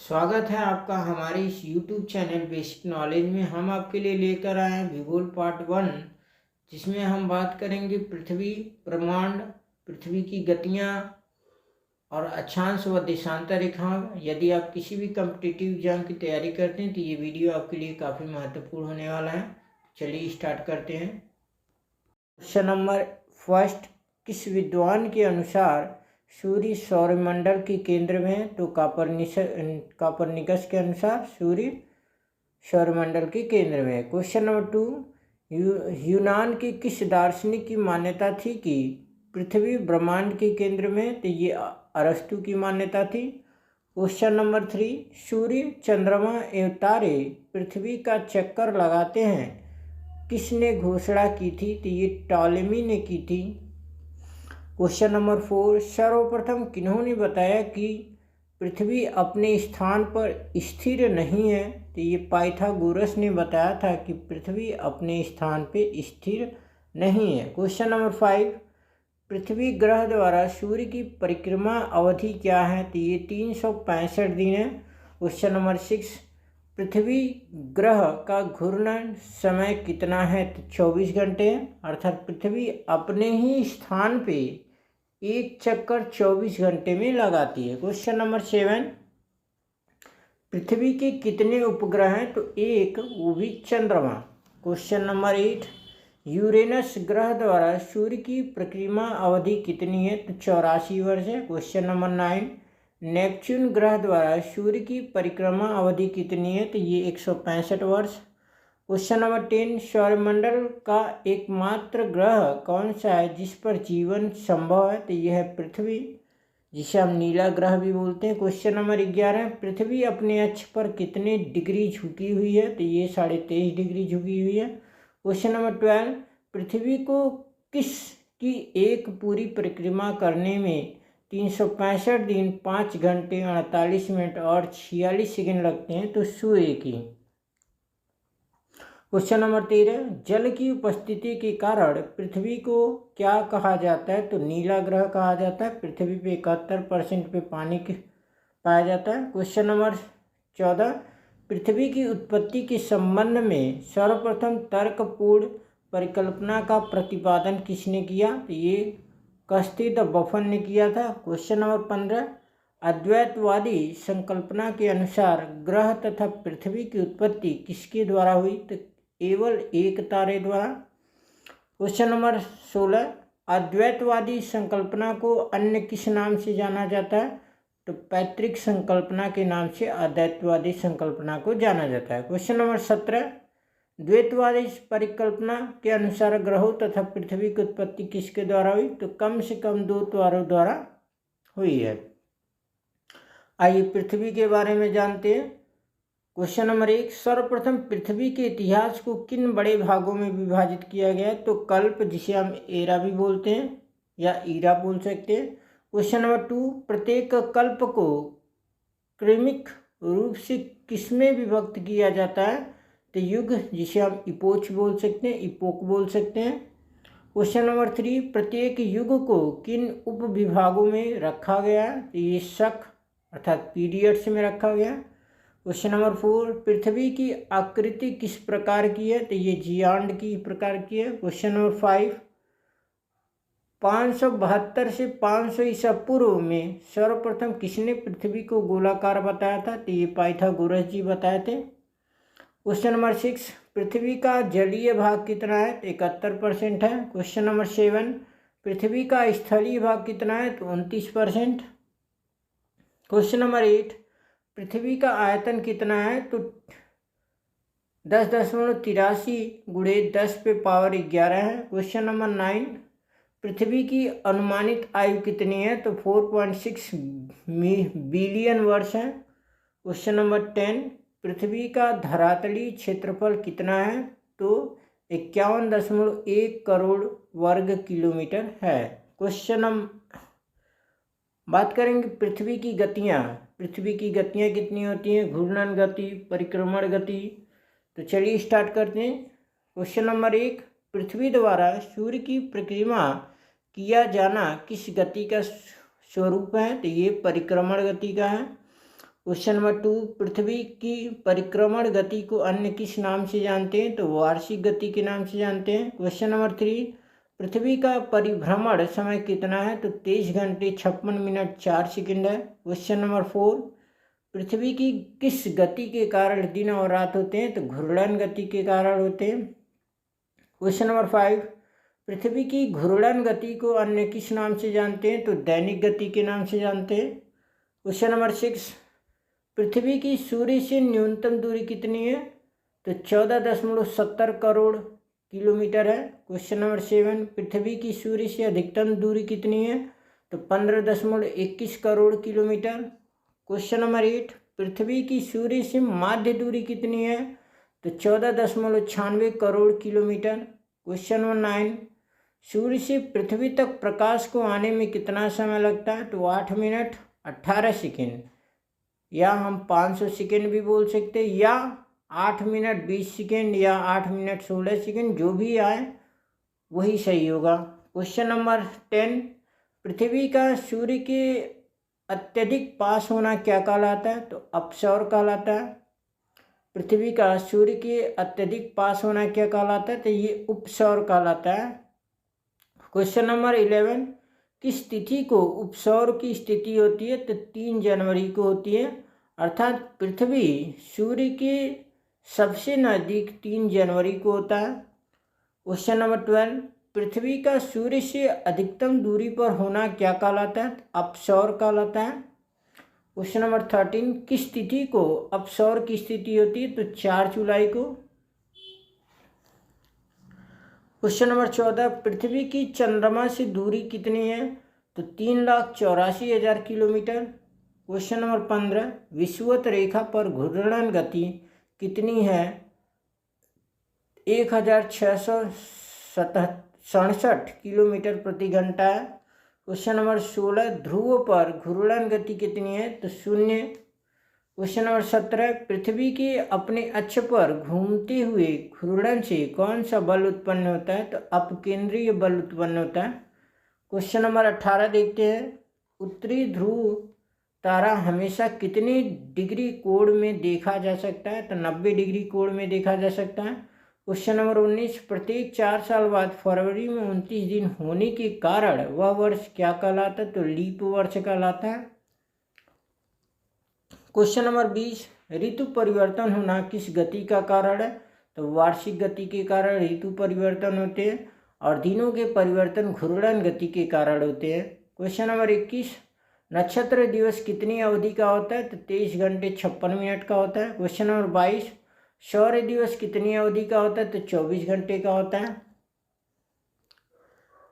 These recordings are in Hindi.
स्वागत है आपका हमारे इस YouTube चैनल बेसिक नॉलेज में। हम आपके लिए लेकर आए हैं भूगोल पार्ट 1, जिसमें हम बात करेंगे पृथ्वी, ब्रह्मांड, पृथ्वी की गतियाँ और अक्षांश व देशांतर रेखाएं। यदि आप किसी भी कम्पिटिटिव एग्जाम की तैयारी करते हैं तो ये वीडियो आपके लिए काफ़ी महत्वपूर्ण होने वाला है। चलिए स्टार्ट करते हैं। क्वेश्चन नंबर फर्स्ट, किस विद्वान के अनुसार सूर्य सौरमंडल के केंद्र में है? तो कापरनिकस के अनुसार सूर्य सौरमंडल के केंद्र में है। क्वेश्चन नंबर 2, यूनान के किस दार्शनिक की मान्यता थी कि पृथ्वी ब्रह्मांड के केंद्र में है? तो ये अरस्तु की मान्यता थी। क्वेश्चन नंबर 3, सूर्य, चंद्रमा एवं तारे पृथ्वी का चक्कर लगाते हैं, किसने घोषणा की थी? तो ये टॉलेमी ने की थी। क्वेश्चन नंबर 4, सर्वप्रथम किन्होंने बताया कि पृथ्वी अपने स्थान पर स्थिर नहीं है? तो ये पाइथागोरस ने बताया था कि पृथ्वी अपने स्थान पे स्थिर नहीं है। क्वेश्चन नंबर 5, पृथ्वी ग्रह द्वारा सूर्य की परिक्रमा अवधि क्या है? तो ये 365 दिन है। क्वेश्चन नंबर 6, पृथ्वी ग्रह का घूर्णन समय कितना है? तो 24 घंटे है। अर्थात पृथ्वी अपने ही स्थान पे एक चक्कर 24 घंटे में लगाती है। क्वेश्चन नंबर 7, पृथ्वी के कितने उपग्रह हैं? तो एक, वो भी चंद्रमा। क्वेश्चन नंबर 8, यूरेनस ग्रह द्वारा सूर्य की परिक्रमा अवधि कितनी है? तो 84 वर्ष है। क्वेश्चन नंबर 9, नेपच्यून ग्रह द्वारा सूर्य की परिक्रमा अवधि कितनी है? तो ये 165 वर्ष। क्वेश्चन नंबर 10, सौरमंडल का एकमात्र ग्रह कौन सा है जिस पर जीवन संभव है? तो यह है पृथ्वी, जिसे हम नीला ग्रह भी बोलते हैं। क्वेश्चन नंबर 11, पृथ्वी अपने अक्ष पर कितने डिग्री झुकी हुई है? तो ये 23.5 डिग्री झुकी हुई है। क्वेश्चन नंबर 12, पृथ्वी को किस की एक पूरी परिक्रमा करने में 365 दिन 5 घंटे 48 मिनट और 46 सेकंड लगते हैं? तो सूर्य की। क्वेश्चन नंबर 13, जल की उपस्थिति के कारण पृथ्वी को क्या कहा जाता है? तो नीला ग्रह कहा जाता है। पृथ्वी पे 71% पे पानी पाया जाता है। क्वेश्चन नंबर 14, पृथ्वी की उत्पत्ति के संबंध में सर्वप्रथम तर्कपूर्ण परिकल्पना का प्रतिपादन किसने किया? तो ये कस्ती द बफन ने किया था। क्वेश्चन नंबर 15, अद्वैतवादी संकल्पना के अनुसार ग्रह तथा पृथ्वी की उत्पत्ति किसके द्वारा हुई? तो केवल एक तारे द्वारा। क्वेश्चन नंबर 16, अद्वैतवादी संकल्पना को अन्य किस नाम से जाना जाता है? तो पैतृक संकल्पना के नाम से अद्वैतवादी संकल्पना को जाना जाता है। क्वेश्चन नंबर 17, द्वैतवादी परिकल्पना के अनुसार ग्रहों तथा पृथ्वी की उत्पत्ति किसके द्वारा हुई? तो कम से कम 2 तारों द्वारा हुई है। आइए पृथ्वी के बारे में जानते हैं। क्वेश्चन नंबर 1, सर्वप्रथम पृथ्वी के इतिहास को किन बड़े भागों में विभाजित किया गया है? तो कल्प, जिसे हम एरा भी बोलते हैं या ईरा बोल सकते हैं। क्वेश्चन नंबर 2, प्रत्येक कल्प को क्रमिक रूप से किसमें विभक्त किया जाता है? तो युग, जिसे हम इपोच बोल सकते हैं, इपोक बोल सकते हैं। क्वेश्चन नंबर 3, प्रत्येक युग को किन उप विभागों में रखा गया है? तो ये शक अर्थात पीरियड्स में रखा गया। क्वेश्चन नंबर 4, पृथ्वी की आकृति किस प्रकार की है? तो ये जियांड की प्रकार की है। क्वेश्चन नंबर 5, 572 से 500 ईसा पूर्व में सर्वप्रथम किसने पृथ्वी को गोलाकार बताया था? तो ये पाइथागोरस जी बताए थे। क्वेश्चन नंबर 6, पृथ्वी का जलीय भाग कितना है? तो 71% है। क्वेश्चन नंबर 7, पृथ्वी का स्थलीय भाग कितना है? तो 29%। क्वेश्चन नंबर 8, पृथ्वी का आयतन कितना है? तो 10.83 गुणे 10 पे पावर 11 है। क्वेश्चन नंबर 9, पृथ्वी की अनुमानित आयु कितनी है? तो 4.6 बिलियन वर्ष है। क्वेश्चन नंबर 10, पृथ्वी का धरातलीय क्षेत्रफल कितना है? तो 51.1 करोड़ वर्ग किलोमीटर है। क्वेश्चन बात करेंगे पृथ्वी की गतियाँ। पृथ्वी की गतियाँ कितनी होती हैं? घूर्णन गति, परिक्रमण गति। तो चलिए स्टार्ट करते हैं। क्वेश्चन नंबर 1, पृथ्वी द्वारा सूर्य की परिक्रमा किया जाना किस गति का स्वरूप है? तो ये परिक्रमण गति का है। क्वेश्चन नंबर 2, पृथ्वी की परिक्रमण गति को अन्य किस नाम से जानते हैं? तो वार्षिक गति के नाम से जानते हैं। क्वेश्चन नंबर 3, पृथ्वी का परिभ्रमण समय कितना है? तो 23 घंटे 56 मिनट 4 सेकंड है। क्वेश्चन नंबर 4, पृथ्वी की किस गति के कारण दिन और रात होते हैं? तो घूर्णन गति के कारण होते हैं। क्वेश्चन नंबर 5, पृथ्वी की घूर्णन गति को अन्य किस नाम से जानते हैं? तो दैनिक गति के नाम से जानते हैं। क्वेश्चन नंबर 6, पृथ्वी की सूर्य से न्यूनतम दूरी कितनी है? तो 14.70 करोड़ किलोमीटर है। क्वेश्चन नंबर 7, पृथ्वी की सूर्य से अधिकतम दूरी कितनी है? तो 15.21 करोड़ किलोमीटर। क्वेश्चन नंबर 8, पृथ्वी की सूर्य से माध्य दूरी कितनी है? तो 14.96 करोड़ किलोमीटर। क्वेश्चन नंबर 9, सूर्य से पृथ्वी तक प्रकाश को आने में कितना समय लगता है? तो 8 मिनट 18 सेकेंड, या हम 500 सेकेंड भी बोल सकते हैं, या 8 मिनट 20 सेकेंड, या 8 मिनट 16 सेकेंड, जो भी आए वही सही होगा। क्वेश्चन नंबर 10, पृथ्वी का सूर्य के अत्यधिक पास होना क्या कहलाता है? तो अपसौर कहलाता है। पृथ्वी का सूर्य के अत्यधिक पास होना क्या कहलाता है? तो ये उपसौर कहलाता है। क्वेश्चन नंबर 11, किस तिथि को उपसौर की स्थिति होती है? तो 3 जनवरी को होती है, अर्थात पृथ्वी सूर्य के सबसे नज़दीक 3 जनवरी को होता है। क्वेश्चन नंबर 12, पृथ्वी का सूर्य से अधिकतम दूरी पर होना क्या कहलाता है? अपसौर कहलाता है। क्वेश्चन नंबर 13, किस तिथि को अपसौर की स्थिति होती है? तो 4 जुलाई को। क्वेश्चन नंबर 14, पृथ्वी की चंद्रमा से दूरी कितनी है? तो 3,84,000 किलोमीटर। क्वेश्चन नंबर 15, विषुवत रेखा पर घूर्णन गति कितनी है? 1667 किलोमीटर प्रति घंटा है। क्वेश्चन नंबर 16, ध्रुव पर घूर्णन गति कितनी है? तो 0। क्वेश्चन नंबर 17, पृथ्वी के अपने अक्ष पर घूमते हुए घूर्णन से कौन सा बल उत्पन्न होता है? तो अपकेंद्रीय बल उत्पन्न होता है। क्वेश्चन नंबर 18 देखते हैं, उत्तरी ध्रुव तारा हमेशा कितने डिग्री कोण में देखा जा सकता है? तो 90 डिग्री कोण में देखा जा सकता है। क्वेश्चन नंबर 19, प्रत्येक 4 साल बाद फरवरी में 29 दिन होने के कारण वह वर्ष क्या कहलाता है? तो लीप वर्ष कहलाता है। क्वेश्चन नंबर 20, ऋतु परिवर्तन होना किस गति का कारण है? तो वार्षिक गति के कारण ऋतु परिवर्तन होते हैं, और दिनों के परिवर्तन घूर्णन गति के कारण होते हैं। क्वेश्चन नंबर 21, नक्षत्र दिवस कितनी अवधि का होता है? तो 23 घंटे 56 मिनट का होता है। क्वेश्चन नंबर 22, सौर दिवस कितनी अवधि का होता है? तो 24 घंटे का होता है।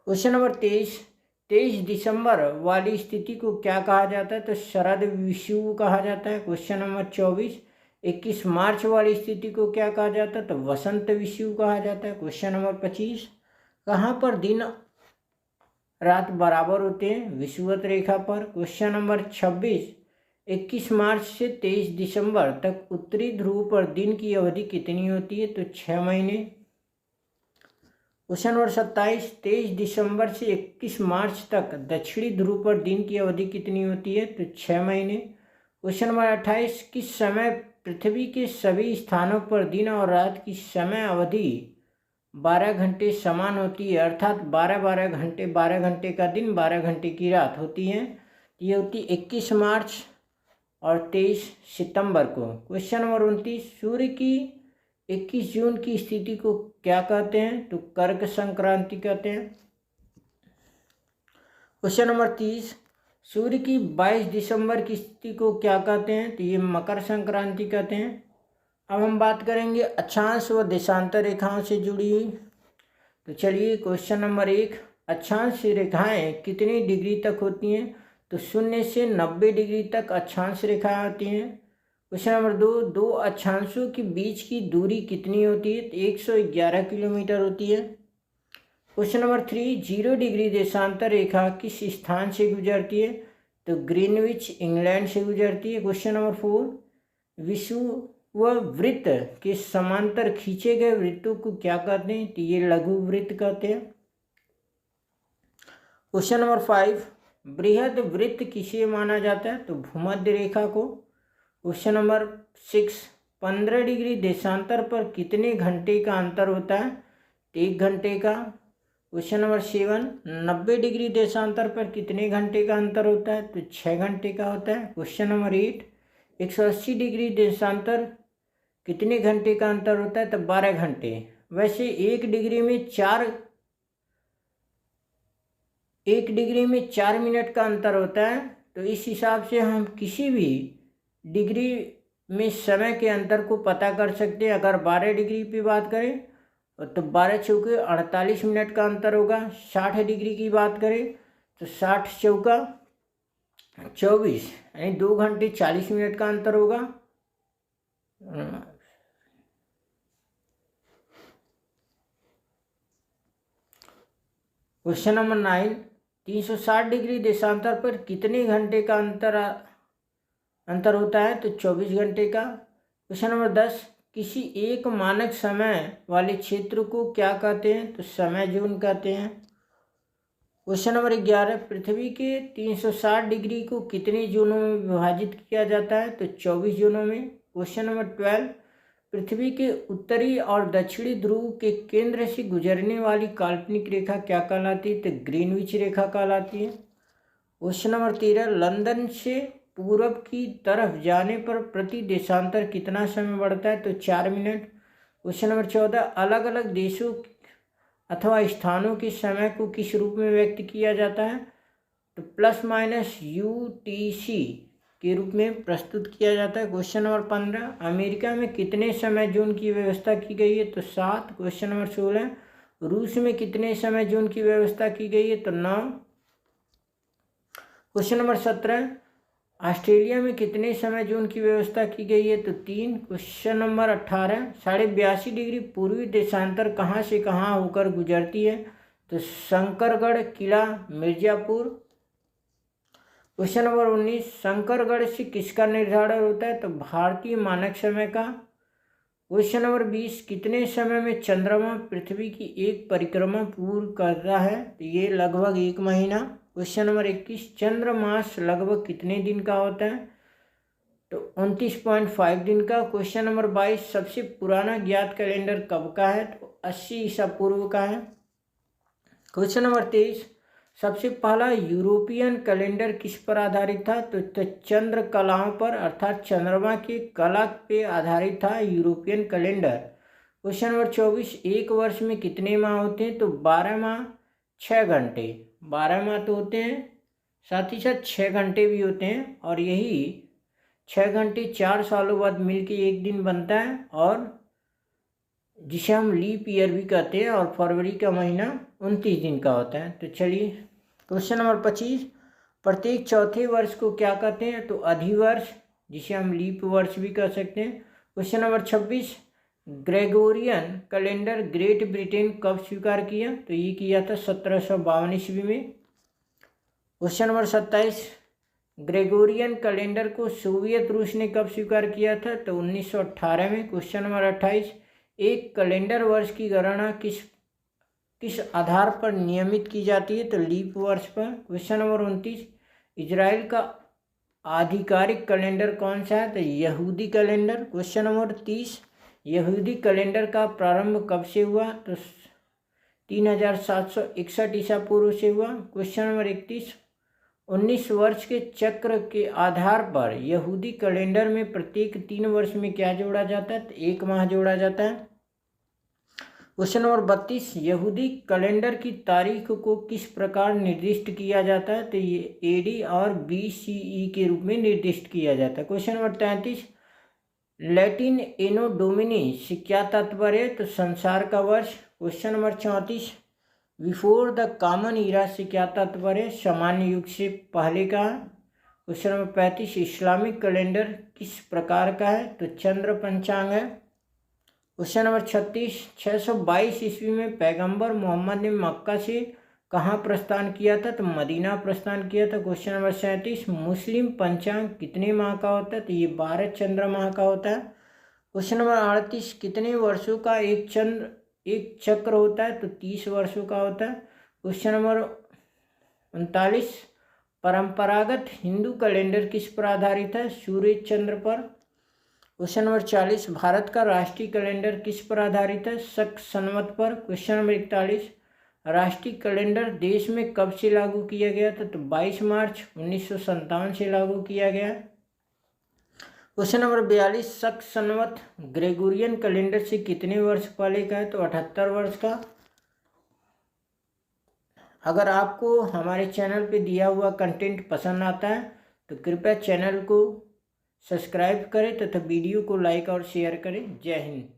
क्वेश्चन नंबर 23 दिसंबर वाली स्थिति को क्या कहा जाता है? तो शरद विषुव कहा जाता है। क्वेश्चन नंबर 24, 21 मार्च वाली स्थिति को क्या कहा जाता है? तो वसंत विषुव कहा जाता है। क्वेश्चन नंबर 25, कहाँ पर दिन रात बराबर होते हैं? विषुवत रेखा पर। क्वेश्चन नंबर 26, 21 मार्च से 23 दिसंबर तक उत्तरी ध्रुव पर दिन की अवधि कितनी होती है? तो 6 महीने। क्वेश्चन नंबर 27, 23 दिसंबर से 21 मार्च तक दक्षिणी ध्रुव पर दिन की अवधि कितनी होती है? तो 6 महीने। क्वेश्चन नंबर 28, किस समय पृथ्वी के सभी स्थानों पर दिन और रात की समय अवधि 12 घंटे समान होती है, अर्थात 12 घंटे, 12 घंटे का दिन, 12 घंटे की रात होती है? ये होती 21 मार्च और 23 सितंबर को। क्वेश्चन नंबर 29, सूर्य की 21 जून की स्थिति को क्या कहते हैं? तो कर्क संक्रांति कहते हैं। क्वेश्चन नंबर 30, सूर्य की 22 दिसंबर की स्थिति को क्या कहते हैं? तो ये मकर संक्रांति कहते हैं। अब हम बात करेंगे अक्षांश व देशांतर रेखाओं से जुड़ी हुई। तो चलिए, क्वेश्चन नंबर 1, अक्षांश रेखाएं कितनी डिग्री तक होती हैं? तो 0 से 90 डिग्री तक अक्षांश रेखाएं होती हैं। क्वेश्चन नंबर 2, दो अक्षांशों के बीच की दूरी कितनी होती है? तो 111 किलोमीटर होती है। क्वेश्चन नंबर 3, 0 डिग्री देशांतर रेखा किस स्थान से गुजरती है? तो ग्रीनविच इंग्लैंड से गुजरती है। क्वेश्चन नंबर 4, विषुववृत्त के समांतर खींचे गए वृत्तों को क्या कहते हैं? तो ये लघु वृत्त कहते हैं। क्वेश्चन नंबर 5, बृहद वृत्त किसे माना जाता है? तो भूमध्य रेखा को। क्वेश्चन नंबर 6, 15 डिग्री देशांतर पर कितने घंटे का अंतर होता है? तो 1 घंटे का। क्वेश्चन नंबर 7, 90 डिग्री देशांतर पर कितने घंटे का अंतर होता है? तो 6 घंटे का होता है। क्वेश्चन नंबर 8, 180 डिग्री देशांतर कितने घंटे का अंतर होता है? तो 12 घंटे। वैसे 1 डिग्री में 4 मिनट का अंतर होता है, तो इस हिसाब से हम किसी भी डिग्री में समय के अंतर को पता कर सकते हैं। अगर 12 डिग्री की बात करें तो 12 चौके 48 मिनट का अंतर होगा। 60 डिग्री की बात करें तो 60 चौका 24, यानी 2 घंटे 40 मिनट का अंतर होगा। क्वेश्चन नंबर 9, 360 डिग्री देशांतर पर कितने घंटे का अंतर होता है? तो 24 घंटे का। क्वेश्चन नंबर 10, किसी एक मानक समय वाले क्षेत्र को क्या कहते हैं? तो समय जोन कहते हैं। क्वेश्चन नंबर 11, पृथ्वी के 360 डिग्री को कितने जोनों में विभाजित किया जाता है? तो 24 जोनों में। क्वेश्चन नंबर 12, पृथ्वी के उत्तरी और दक्षिणी ध्रुव के केंद्र से गुजरने वाली काल्पनिक रेखा क्या कहलाती है? तो ग्रीनविच रेखा कहलाती है। क्वेश्चन नंबर 13, लंदन से पूरब की तरफ जाने पर प्रति देशांतर कितना समय बढ़ता है? तो 4 मिनट। क्वेश्चन नंबर 14, अलग अलग देशों अथवा स्थानों के समय को किस रूप में व्यक्त किया जाता है? तो ±UTC के रूप में प्रस्तुत किया जाता है। क्वेश्चन नंबर 15, अमेरिका में कितने समय जोन की व्यवस्था की गई है? तो 7। क्वेश्चन नंबर 16, रूस में कितने समय जोन की व्यवस्था की गई है? तो 9। क्वेश्चन नंबर 17, ऑस्ट्रेलिया में कितने समय जोन की व्यवस्था की गई है? तो 3। क्वेश्चन नंबर 18, 82.5 डिग्री पूर्वी देशांतर कहाँ से कहाँ होकर गुजरती है? तो शंकरगढ़ किला, मिर्जापुर। क्वेश्चन नंबर 19, शंकरगढ़ से किसका निर्धारण होता है? तो भारतीय मानक समय का। क्वेश्चन नंबर 20, कितने समय में चंद्रमा पृथ्वी की एक परिक्रमा पूर्ण करता है? तो ये लगभग 1 महीना। क्वेश्चन नंबर 21, चंद्रमास लगभग कितने दिन का होता है? तो 29.5 दिन का। क्वेश्चन नंबर 22, सबसे पुराना ज्ञात कैलेंडर कब का है? तो 80 ईसा पूर्व का है। क्वेश्चन नंबर 23, सबसे पहला यूरोपियन कैलेंडर किस पर आधारित था? तो चंद्र कलाओं पर, अर्थात चंद्रमा की कला पे आधारित था यूरोपियन कैलेंडर। क्वेश्चन नंबर 24, एक वर्ष में कितने माह होते हैं? तो 12 माह 6 घंटे। 12 माह तो होते हैं, साथ ही साथ 6 घंटे भी होते हैं, और यही 6 घंटे 4 सालों बाद मिलके एक दिन बनता है, और जिसे हम लीप ईयर भी कहते हैं, और फरवरी का महीना 29 दिन का होता है। तो चलिए क्वेश्चन नंबर 25, प्रत्येक चौथे वर्ष को क्या कहते हैं? तो अधिवर्ष, जिसे हम लीप वर्ष भी कह सकते हैं। Question number 26, Gregorian calendar great Britain कब स्वीकार किया? तो ये किया था 1752 ईस्वी में। क्वेश्चन नंबर 27, ग्रेगोरियन कैलेंडर को सोवियत रूस ने कब स्वीकार किया था? तो 1918 में। क्वेश्चन नंबर 28, एक कैलेंडर वर्ष की गणना किस आधार पर नियमित की जाती है? तो लीप वर्ष पर। क्वेश्चन नंबर 29, इजराइल का आधिकारिक कैलेंडर कौन सा है? तो यहूदी कैलेंडर। क्वेश्चन नंबर 30, यहूदी कैलेंडर का प्रारंभ कब से हुआ? तो 3761 ईसा पूर्व से हुआ। क्वेश्चन नंबर 31, 19 वर्ष के चक्र के आधार पर यहूदी कैलेंडर में प्रत्येक 3 वर्ष में क्या जोड़ा जाता है? तो 1 माह जोड़ा जाता है। क्वेश्चन नंबर 32, यहूदी कैलेंडर की तारीख को किस प्रकार निर्दिष्ट किया जाता है? तो ये AD और BCE के रूप में निर्दिष्ट किया जाता है। Question number 33, Latin Anno Domini से क्या तात्पर्य है? तो संसार का वर्ष। Question number 34, before the common era से क्या तात्पर्य है? सामान्य युग से पहले का। क्वेश्चन नंबर 35, इस्लामिक कैलेंडर किस प्रकार का है? तो चंद्र पंचांग है। क्वेश्चन नंबर 36, 622 ईस्वी में पैगंबर मोहम्मद ने मक्का से कहाँ प्रस्थान किया था? तो मदीना प्रस्थान किया था। क्वेश्चन नंबर 37, मुस्लिम पंचांग कितने माह का होता है? तो ये 12 चंद्र माह का होता है। क्वेश्चन नंबर 38, कितने वर्षों का एक चक्र होता है? तो 30 वर्षों का होता है। क्वेश्चन नंबर 39, परंपरागत हिंदू कैलेंडर किस पर आधारित है? सूर्य चंद्र पर। क्वेश्चन नंबर 40, भारत का राष्ट्रीय कैलेंडर किस पर आधारित है? शक संवत पर। क्वेश्चन नंबर 41, राष्ट्रीय कैलेंडर देश में कब से लागू किया गया था? तो 22 मार्च 1957 से लागू किया गया। क्वेश्चन नंबर 42, शक संवत ग्रेगोरियन कैलेंडर से कितने वर्ष पहले का है? तो 78 वर्ष का। अगर आपको हमारे चैनल पे दिया हुआ कंटेंट पसंद आता है तो कृपया चैनल को सब्सक्राइब करें तथा वीडियो को लाइक और शेयर करें। जय हिंद।